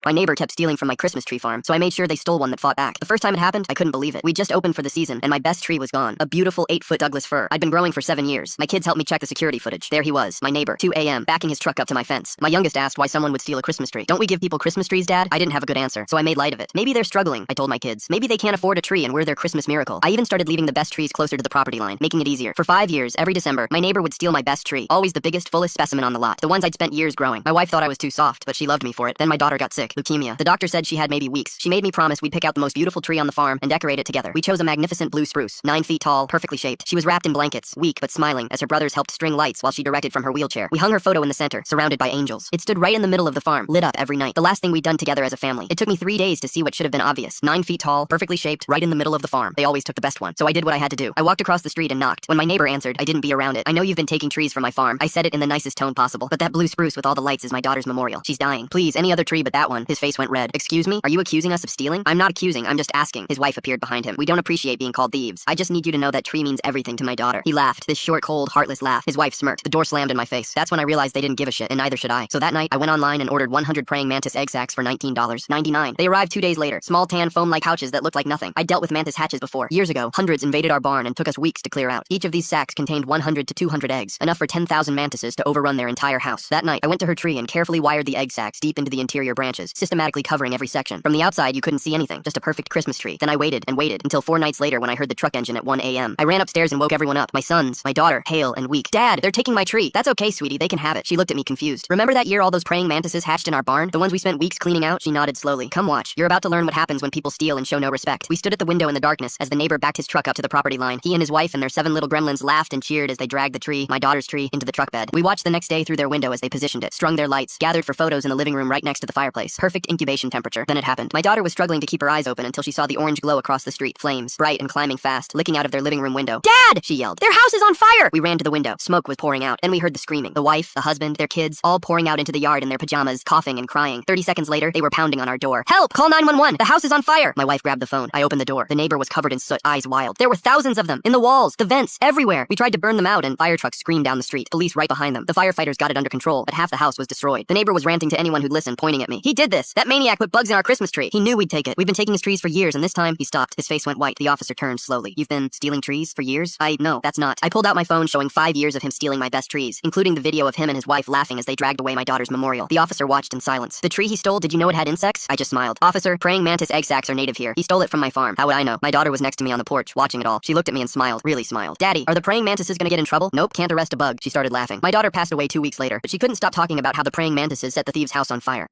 My neighbor kept stealing from my Christmas tree farm, so I made sure they stole one that fought back. The first time it happened, I couldn't believe it. We just opened for the season, and my best tree was gone. A beautiful 8-foot Douglas fir. I'd been growing for 7 years. My kids helped me check the security footage. There he was, my neighbor, 2 a.m., backing his truck up to my fence. My youngest asked why someone would steal a Christmas tree. Don't we give people Christmas trees, Dad? I didn't have a good answer, so I made light of it. Maybe they're struggling, I told my kids. Maybe they can't afford a tree and we're their Christmas miracle. I even started leaving the best trees closer to the property line, making it easier. For 5 years, every December, my neighbor would steal my best tree. Always the biggest, fullest specimen on the lot. The ones I'd spent years growing. My wife thought I was too soft, but she loved me for it. Then my daughter got sick, leukemia. The doctor said she had maybe weeks. She made me promise we'd pick out the most beautiful tree on the farm and decorate it together. We chose a magnificent blue spruce, 9 feet tall, perfectly shaped. She was wrapped in blankets, weak but smiling, as her brothers helped string lights while she directed from her wheelchair. We hung her photo in the center, surrounded by angels. It stood right in the middle of the farm, lit up every night. The last thing we'd done together as a family. It took me 3 days to see what should have been obvious. 9 feet tall, perfectly shaped, right in the middle of the farm. They always took the best one, so I did what I had to do. I walked across the street and knocked. When my neighbor answered, I didn't be around it. I know you've been taking trees from my farm. I said it in the nicest tone possible, but that blue spruce with all the lights is my daughter's memorial. She's dying. Please, any other tree but that one. His face went red. Excuse me? Are you accusing us of stealing? I'm not accusing, I'm just asking. His wife appeared behind him. We don't appreciate being called thieves. I just need you to know that tree means everything to my daughter. He laughed, this short, cold, heartless laugh. His wife smirked. The door slammed in my face. That's when I realized they didn't give a shit, and neither should I. So that night, I went online and ordered 100 praying mantis egg sacs for $19.99. They arrived 2 days later. Small tan foam-like pouches that looked like nothing. I dealt with mantis hatches before. Years ago, hundreds invaded our barn and took us weeks to clear out. Each of these sacks contained 100 to 200 eggs, enough for 10,000 mantises to overrun their entire house. That night, I went to her tree and carefully wired the egg sacs deep into the interior branches, systematically covering every section. From the outside, you couldn't see anything, just a perfect Christmas tree. Then I waited and waited until 4 nights later when I heard the truck engine at 1 a.m. I ran upstairs and woke everyone up. My sons, my daughter, pale and weak. Dad, they're taking my tree. That's okay, sweetie, they can have it. She looked at me confused. Remember that year all those praying mantises hatched in our barn? The ones we spent weeks cleaning out? She nodded slowly. Come watch. You're about to learn what happens when people steal and show no respect. We stood at the window in the darkness as the neighbor backed his truck up to the property line. He and his wife and their 7 little gremlins laughed and cheered as they dragged the tree, my daughter's tree, into the truck bed. We watched the next day through their window as they positioned it, strung their lights, gathered for photos in the living room right next to the fireplace. Perfect incubation temperature. Then it happened. My daughter was struggling to keep her eyes open until she saw the orange glow across the street, flames, bright and climbing fast, licking out of their living room window. Dad! She yelled. Their house is on fire! We ran to the window. Smoke was pouring out, and we heard the screaming. The wife, the husband, their kids, all pouring out into the yard in their pajamas, coughing and crying. 30 seconds later, they were pounding on our door. Help! Call 911! The house is on fire! My wife grabbed the phone. I opened the door. The neighbor was covered in soot, eyes wild. There were thousands of them. In the walls, the vents, everywhere. We tried to burn them out, and fire trucks screamed down the street. Police right behind them. The firefighters got it under control, but half the house was destroyed. The neighbor was ranting to anyone who'd listen, pointing at me. He did this! That maniac put bugs in our Christmas tree! He knew we'd take it. We've been taking his trees for years, and this time, he stopped. His face went white. The officer turned slowly. You've been stealing trees for years? No, that's not. I pulled out my phone showing 5 years of him stealing my best trees, including the video of him and his wife laughing as they dragged away my daughter's memorial. The officer watched in silence. The tree he stole, did you know it had insects? I just smiled. Officer, praying mantis egg sacs are native here. He stole it from my farm. How would I know? My daughter was next to me on the porch, watching it all. She looked at me and smiled, really smiled. Daddy, are the praying mantises gonna get in trouble? Nope, can't arrest a bug. She started laughing. My daughter passed away 2 weeks later, but she couldn't stop talking about how the praying mantises set the thieves' house on fire.